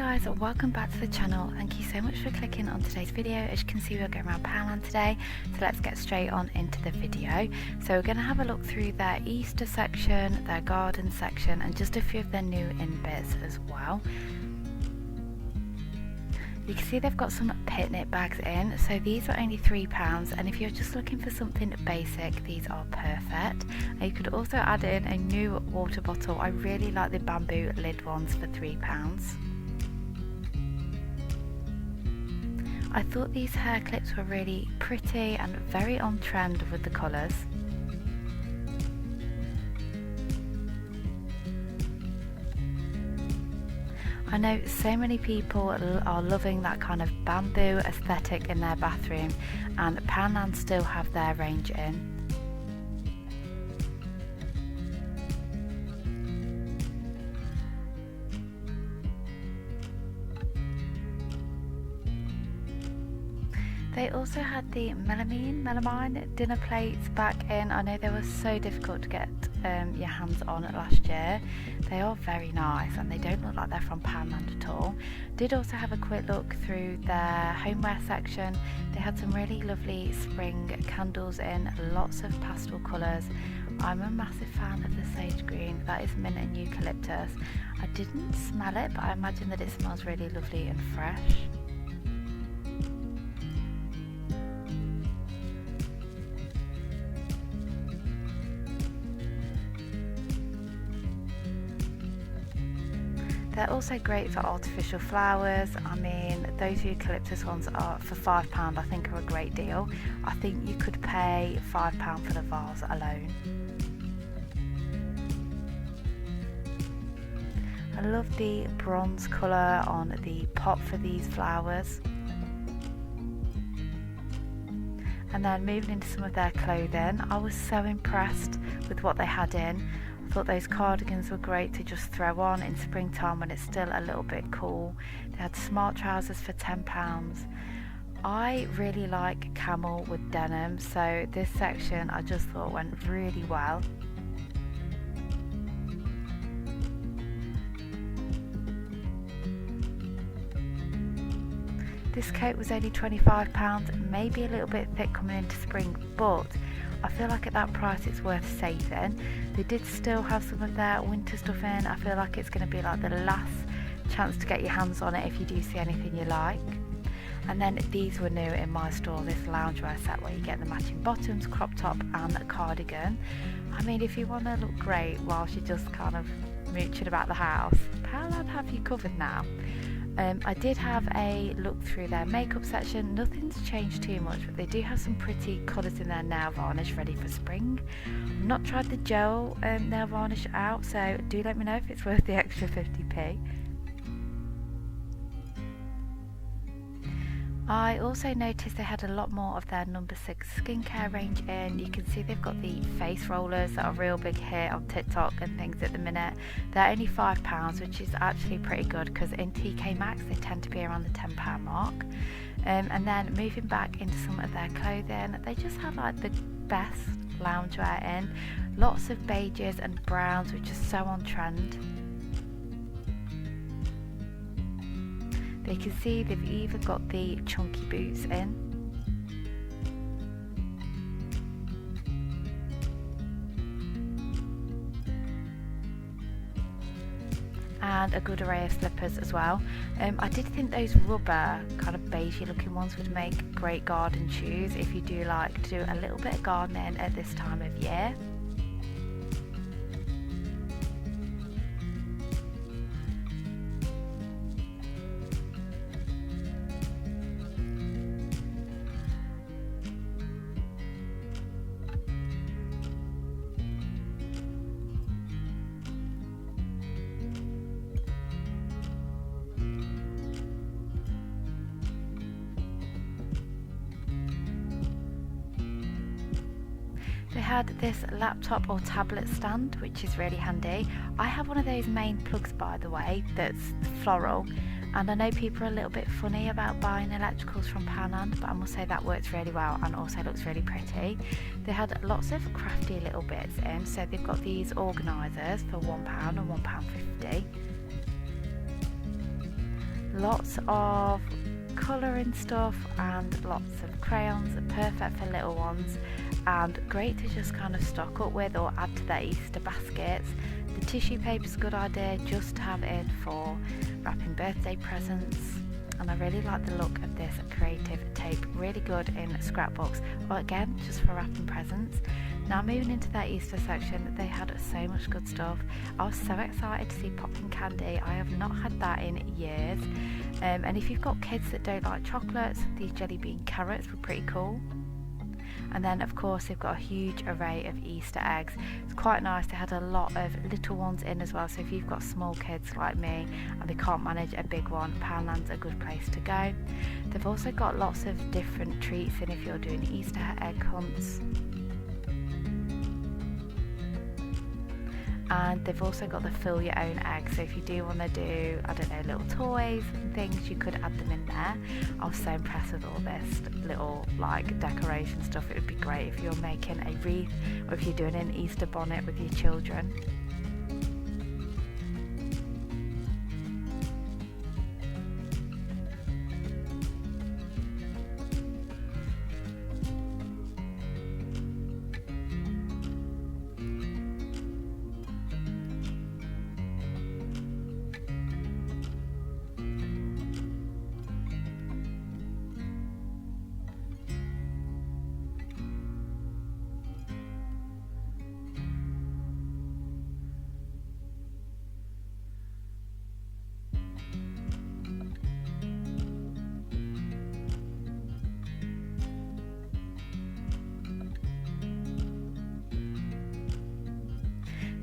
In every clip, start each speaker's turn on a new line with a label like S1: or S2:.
S1: guys, welcome back to the channel. Thank you so much for clicking on today's video. As you can see, we're going around Poundland today, so let's get straight on into the video. So we're going to have a look through their Easter section, their garden section, and just a few of their new in bits as well. You can see they've got some picnic bags in, so these are only £3, and if you're just looking for something basic, these are perfect. And you could also add in a new water bottle. I really like the bamboo lid ones for £3. I thought these hair clips were really pretty and very on trend with the colours. I know so many people are loving that kind of bamboo aesthetic in their bathroom, and Poundland still have their range in. They also had the melamine dinner plates back in. I know they were so difficult to get your hands on last year. They are very nice and they don't look like they're from Poundland at all. Did also have a quick look through their homeware section. They had some really lovely spring candles in, lots of pastel colours. I'm a massive fan of the sage green, that is mint and eucalyptus. I didn't smell it, but I imagine that it smells really lovely and fresh. They're also great for artificial flowers. I mean, those eucalyptus ones are for £5, I think are a great deal. I think you could pay £5 for the vase alone. I love the bronze colour on the pot for these flowers. And then moving into some of their clothing, I was so impressed with what they had in. I thought those cardigans were great to just throw on in springtime when it's still a little bit cool. They had smart trousers for £10. I really like camel with denim, so this section I just thought went really well. This coat was only £25, maybe a little bit thick coming into spring, but I feel like at that price it's worth saving. They did still have some of their winter stuff in. I feel like it's going to be like the last chance to get your hands on it if you do see anything you like. And then these were new in my store, this loungewear set where you get the matching bottoms, crop top and a cardigan. I mean, if you want to look great whilst you're just kind of mooching about the house, Poundland have you covered now. I did have a look through their makeup section. Nothing's changed too much, but they do have some pretty colours in their nail varnish ready for spring. I've not tried the gel nail varnish out, so do let me know if it's worth the extra 50p. I also noticed they had a lot more of their No. 6 skincare range in. You can see they've got the face rollers that are a real big hit on TikTok and things at the minute. They're only £5, which is actually pretty good because in TK Maxx they tend to be around the £10 mark. And then moving back into some of their clothing, they just have like the best loungewear in. Lots of beiges and browns, which is so on trend. You can see they've even got the chunky boots in. And a good array of slippers as well. I did think those rubber kind of beigey looking ones would make great garden shoes if you do like to do a little bit of gardening at this time of year. They had this laptop or tablet stand, which is really handy. I have one of those main plugs, by the way, that's floral, and I know people are a little bit funny about buying electricals from Poundland, but I must say that works really well and also looks really pretty. They had lots of crafty little bits in, so they've got these organisers for £1 and £1.50. lots of colouring stuff and lots of crayons, perfect for little ones and great to just kind of stock up with or add to their Easter baskets. The tissue paper is a good idea just to have in for wrapping birthday presents, and I really like the look of this creative tape, really good in scrapbooks or again just for wrapping presents. Now moving into their Easter section, they had so much good stuff. I was so excited to see popping candy. I have not had that in years, and if you've got kids that don't like chocolates, these jelly bean carrots were pretty cool. And then of course they've got a huge array of Easter eggs. It's quite nice. They had a lot of little ones in as well, so if you've got small kids like me and they can't manage a big one, Poundland's a good place to go. They've also got lots of different treats in if you're doing Easter egg hunts. And they've also got the fill your own eggs, so if you do want to do, I don't know, little toys and things, you could add them in there. I was so impressed with all this little like decoration stuff. It would be great if you're making a wreath or if you're doing an Easter bonnet with your children.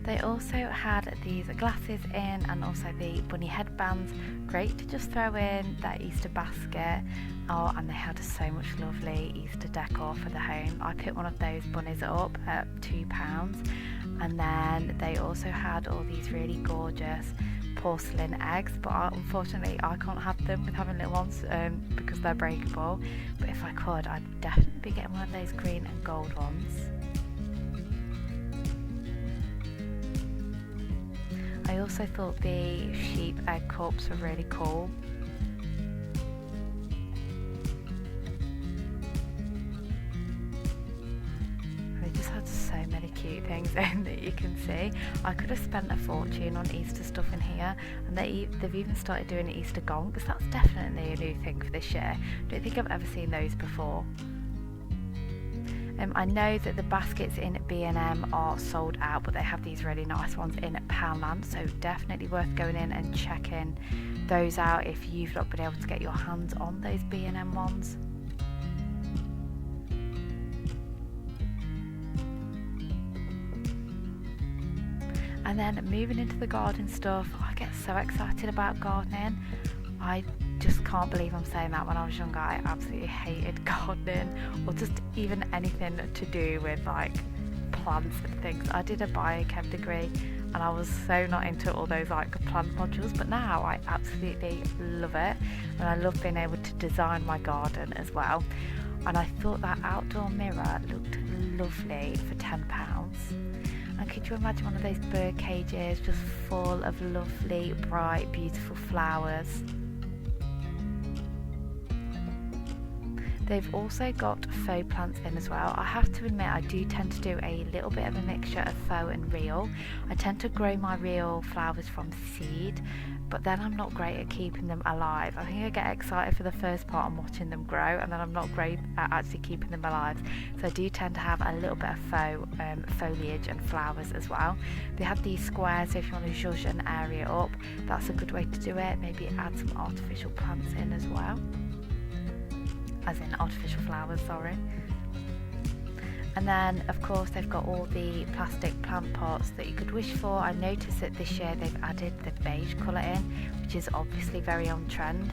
S1: They also had these glasses in and also the bunny headbands, great to just throw in that Easter basket. Oh, and they had so much lovely Easter decor for the home. I picked one of those bunnies up at £2, and then they also had all these really gorgeous porcelain eggs, but unfortunately I can't have them with having little ones because they're breakable, but if I could I'd definitely be getting one of those green and gold ones. I also thought the sheep egg cups were really cool. They just had so many cute things in that you can see. I could have spent a fortune on Easter stuff in here, and they've even started doing Easter gongs. That's definitely a new thing for this year. I don't think I've ever seen those before. I know that the baskets in B&M are sold out, but they have these really nice ones in Poundland, so definitely worth going in and checking those out if you've not been able to get your hands on those B&M ones. And then moving into the garden stuff, I get so excited about gardening. I just can't believe I'm saying that. When I was younger, I absolutely hated gardening or just even anything to do with like plants and things. I did a biochem degree and I was so not into all those like plant modules, but now I absolutely love it, and I love being able to design my garden as well. And I thought that outdoor mirror looked lovely for £10. And could you imagine one of those bird cages just full of lovely, bright, beautiful flowers? They've also got faux plants in as well. I have to admit I do tend to do a little bit of a mixture of faux and real. I tend to grow my real flowers from seed, but then I'm not great at keeping them alive. I think I get excited for the first part and watching them grow, and then I'm not great at actually keeping them alive. So I do tend to have a little bit of faux foliage and flowers as well. They have these squares, so if you want to zhuzh an area up, that's a good way to do it. Maybe add some artificial plants in as well. As in artificial flowers, sorry. And then of course they've got all the plastic plant pots that you could wish for. I noticed that this year they've added the beige colour in, which is obviously very on trend.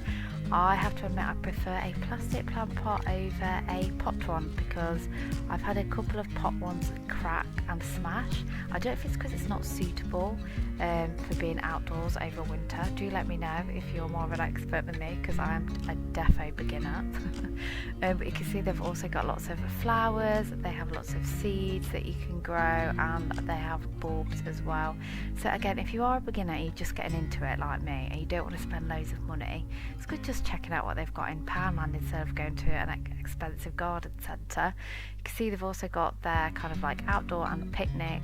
S1: I have to admit I prefer a plastic plant pot over a pot one because I've had a couple of pot ones crack and smash. I don't know if it's because it's not suitable for being outdoors over winter. Do let me know if you're more of an expert than me, because I'm a defo beginner. But you can see they've also got lots of flowers, they have lots of seeds that you can grow, and they have bulbs as well. So again, if you are a beginner, you're just getting into it like me and you don't want to spend loads of money, it's good just checking out what they've got in Poundland instead of going to an expensive garden centre. You can see they've also got their kind of like outdoor and picnic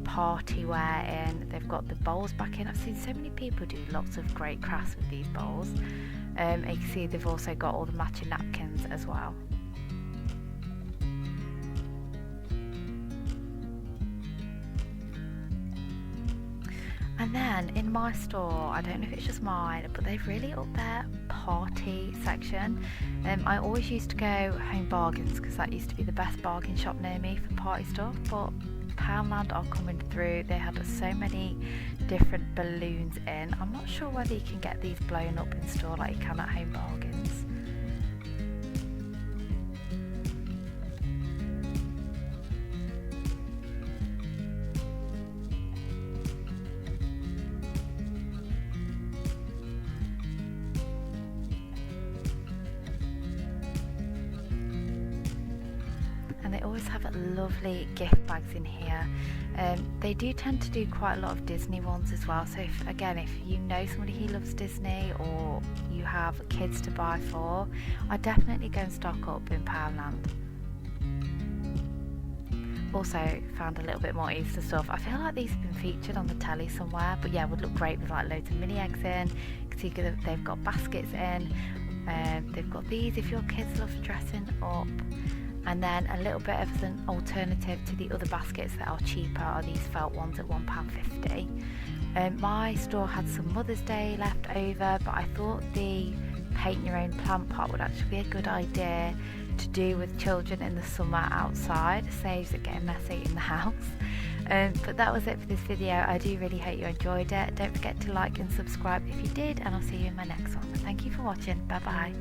S1: party wear in. They've got the bowls back in. I've seen so many people do lots of great crafts with these bowls. And you can see they've also got all the matching napkins as well. And then in my store, I don't know if it's just mine, but they've really upped their party section. I always used to go Home Bargains because that used to be the best bargain shop near me for party stuff, but Poundland are coming through. They had so many different balloons in. I'm not sure whether you can get these blown up in store like you can at Home Bargains. And they always have lovely gift bags in here. They do tend to do quite a lot of Disney ones as well, so if you know somebody who loves Disney or you have kids to buy for, I'd definitely go and stock up in Poundland. Also found a little bit more Easter stuff. I feel like these have been featured on the telly somewhere, but yeah, would look great with like loads of mini eggs in. You can see they've got baskets in. They've got these if your kids love dressing up. And then a little bit of an alternative to the other baskets that are cheaper are these felt ones at £1.50. My store had some Mother's Day left over, but I thought the paint your own plant pot would actually be a good idea to do with children in the summer outside. It saves it getting messy in the house. But that was it for this video. I do really hope you enjoyed it. Don't forget to like and subscribe if you did, and I'll see you in my next one. Thank you for watching. Bye bye.